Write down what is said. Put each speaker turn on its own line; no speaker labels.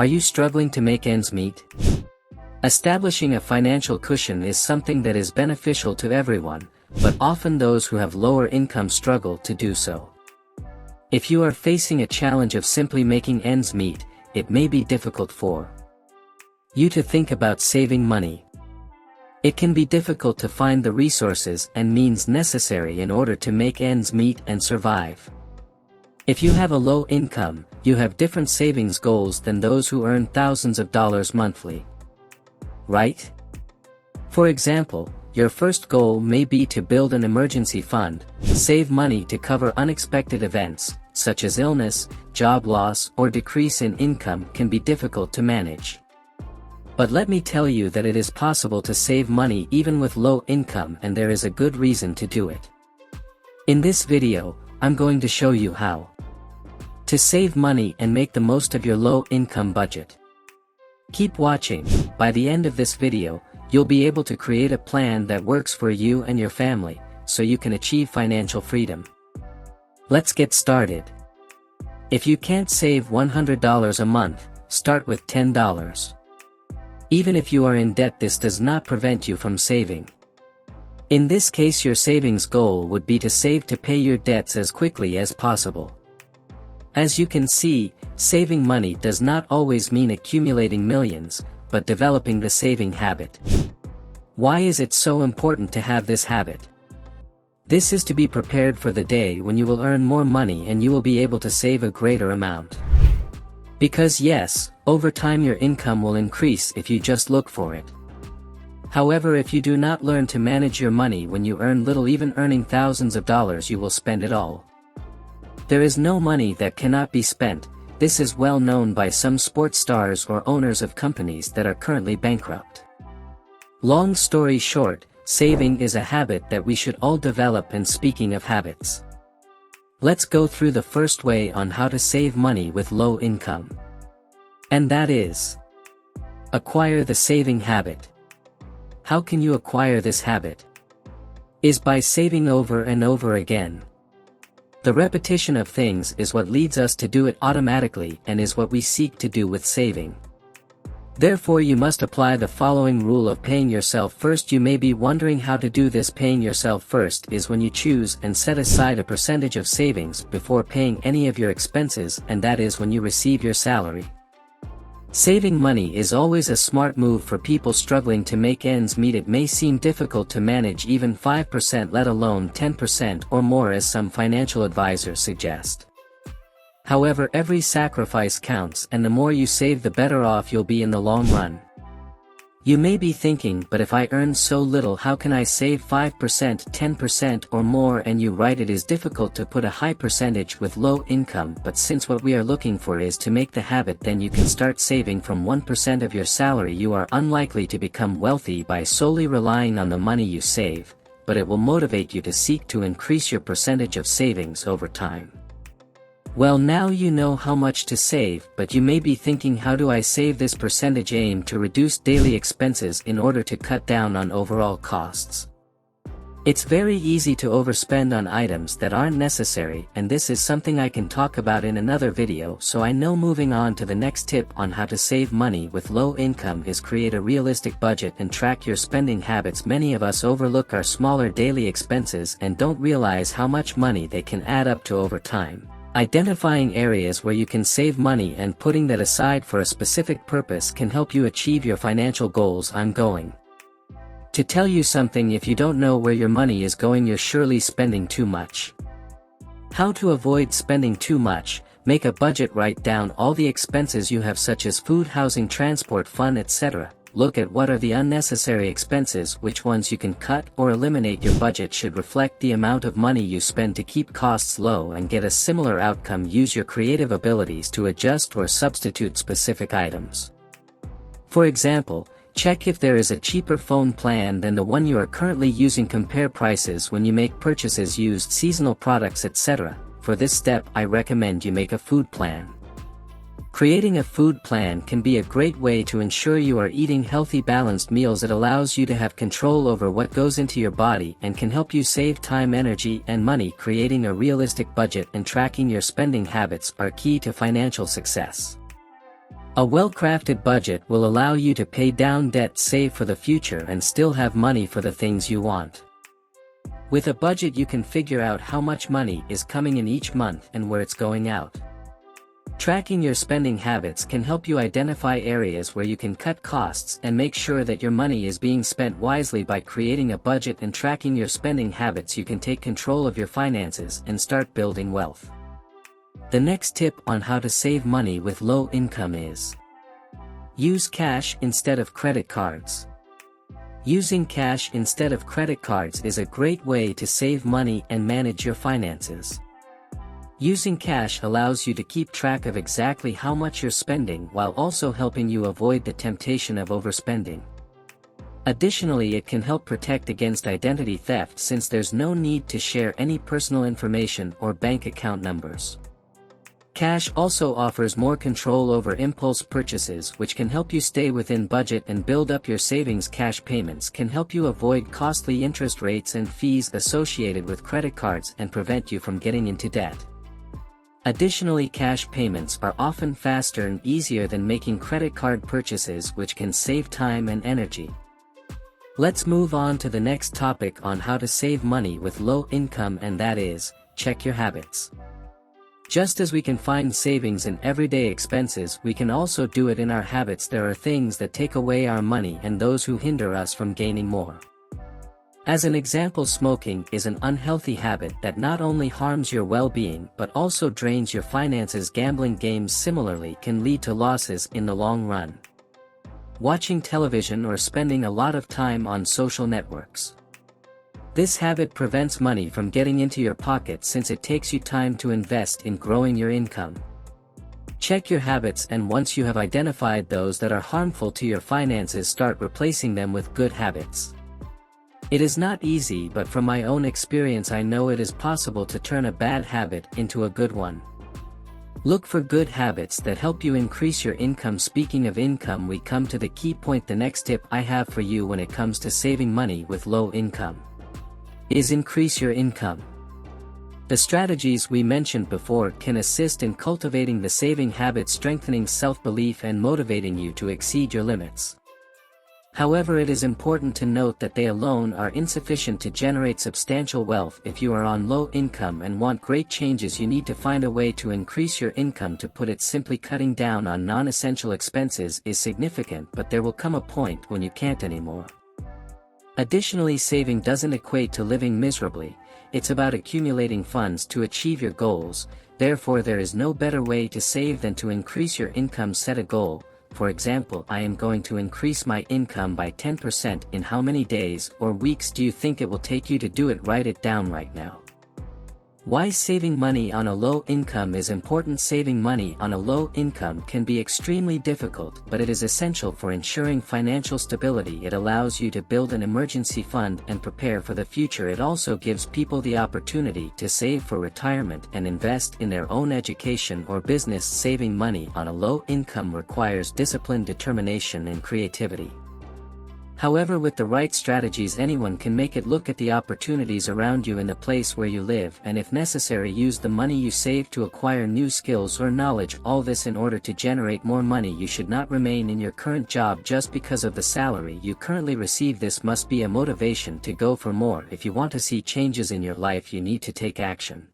Are you struggling to make ends meet? Establishing a financial cushion is something that is beneficial to everyone, but often those who have lower income struggle to do so. If you are facing a challenge of simply making ends meet, it may be difficult for you to think about saving money. It can be difficult to find the resources and means necessary in order to make ends meet and survive. If you have a low income, you have different savings goals than those who earn thousands of dollars monthly. Right? For example, your first goal may be to build an emergency fund, save money to cover unexpected events, such as illness, job loss, or decrease in income can be difficult to manage. But let me tell you that it is possible to save money even with low income, and there is a good reason to do it. In this video, I'm going to show you how to save money and make the most of your low income budget. Keep watching. By the end of this video, you'll be able to create a plan that works for you and your family, so you can achieve financial freedom. Let's get started. If you can't save $100 a month, start with $10. Even if you are in debt, this does not prevent you from saving. In this case, your savings goal would be to save to pay your debts as quickly as possible. As you can see, saving money does not always mean accumulating millions, but developing the saving habit. Why is it so important to have this habit? This is to be prepared for the day when you will earn more money and you will be able to save a greater amount. Because yes, over time your income will increase if you just look for it. However, if you do not learn to manage your money when you earn little, even earning thousands of dollars, you will spend it all. There is no money that cannot be spent. This is well known by some sports stars or owners of companies that are currently bankrupt. Long story short, saving is a habit that we should all develop. And speaking of habits, let's go through the first way on how to save money with low income. And that is, acquire the saving habit. How can you acquire this habit? Is by saving over and over again. The repetition of things is what leads us to do it automatically and is what we seek to do with saving. Therefore, you must apply the following rule of paying yourself first. You may be wondering how to do this. Paying yourself first is when you choose and set aside a percentage of savings before paying any of your expenses, and that is when you receive your salary. Saving money is always a smart move for people struggling to make ends meet. It may seem difficult to manage even 5%, let alone 10% or more, as some financial advisors suggest. However, every sacrifice counts, and the more you save, the better off you'll be in the long run. You may be thinking, but if I earn so little, how can I save 5%, 10% or more? And you're right, it is difficult to put a high percentage with low income, but since what we are looking for is to make the habit, then you can start saving from 1% of your salary. You are unlikely to become wealthy by solely relying on the money you save, but it will motivate you to seek to increase your percentage of savings over time. Well, now you know how much to save, but you may be thinking, how do I save this percentage? Aim to reduce daily expenses in order to cut down on overall costs. It's very easy to overspend on items that aren't necessary, and this is something I can talk about in another video. So I know, moving on to the next tip on how to save money with low income is create a realistic budget and track your spending habits. Many of us overlook our smaller daily expenses and don't realize how much money they can add up to over time. Identifying areas where you can save money and putting that aside for a specific purpose can help you achieve your financial goals. I'm going to tell you something: if you don't know where your money is going, you're surely spending too much. How to avoid spending too much? Make a budget, write down all the expenses you have, such as food, housing, transport, fun, etc. Look at what are the unnecessary expenses, which ones you can cut or eliminate. Your budget should reflect the amount of money you spend to keep costs low and get a similar outcome. Use your creative abilities to adjust or substitute specific items. For example, check if there is a cheaper phone plan than the one you are currently using. Compare prices when you make purchases, used seasonal products, etc. For this step, I recommend you make a food plan. Creating a food plan can be a great way to ensure you are eating healthy, balanced meals. It allows you to have control over what goes into your body and can help you save time, energy, and money. Creating a realistic budget and tracking your spending habits are key to financial success. A well-crafted budget will allow you to pay down debt, save for the future, and still have money for the things you want. With a budget you can figure out how much money is coming in each month and where it's going out. Tracking your spending habits can help you identify areas where you can cut costs and make sure that your money is being spent wisely. By creating a budget and tracking your spending habits, you can take control of your finances and start building wealth. The next tip on how to save money with low income is: use cash instead of credit cards. Using cash instead of credit cards is a great way to save money and manage your finances. Using cash allows you to keep track of exactly how much you're spending while also helping you avoid the temptation of overspending. Additionally, it can help protect against identity theft since there's no need to share any personal information or bank account numbers. Cash also offers more control over impulse purchases, which can help you stay within budget and build up your savings. Cash payments can help you avoid costly interest rates and fees associated with credit cards and prevent you from getting into debt. Additionally, cash payments are often faster and easier than making credit card purchases, which can save time and energy. Let's move on to the next topic on how to save money with low income, and that is, check your habits. Just as we can find savings in everyday expenses, we can also do it in our habits. There are things that take away our money and those who hinder us from gaining more. As an example, smoking is an unhealthy habit that not only harms your well-being but also drains your finances. Gambling games similarly can lead to losses in the long run. Watching television or spending a lot of time on social networks. This habit prevents money from getting into your pocket since it takes you time to invest in growing your income. Check your habits, and once you have identified those that are harmful to your finances, start replacing them with good habits. It is not easy, but from my own experience I know it is possible to turn a bad habit into a good one. Look for good habits that help you increase your income. Speaking of income, we come to the key point. The next tip I have for you when it comes to saving money with low income is increase your income. The strategies we mentioned before can assist in cultivating the saving habit, strengthening self-belief, and motivating you to exceed your limits. However, it is important to note that they alone are insufficient to generate substantial wealth. If you are on low income and want great changes, you need to find a way to increase your income. To put it simply, cutting down on non-essential expenses is significant, but there will come a point when you can't anymore. Additionally, saving doesn't equate to living miserably, it's about accumulating funds to achieve your goals. Therefore, there is no better way to save than to increase your income. Set a goal. For example, I am going to increase my income by 10% in how many days or weeks do you think it will take you to do it? Write it down right now. Why saving money on a low income is important. Saving money on a low income can be extremely difficult, but it is essential for ensuring financial stability. It allows you to build an emergency fund and prepare for the future. It also gives people the opportunity to save for retirement and invest in their own education or business. Saving money on a low income requires discipline, determination, and creativity. However, with the right strategies, anyone can make it. Look at the opportunities around you in the place where you live, and if necessary, use the money you save to acquire new skills or knowledge. All this in order to generate more money. You should not remain in your current job just because of the salary you currently receive. This must be a motivation to go for more. If you want to see changes in your life, you need to take action.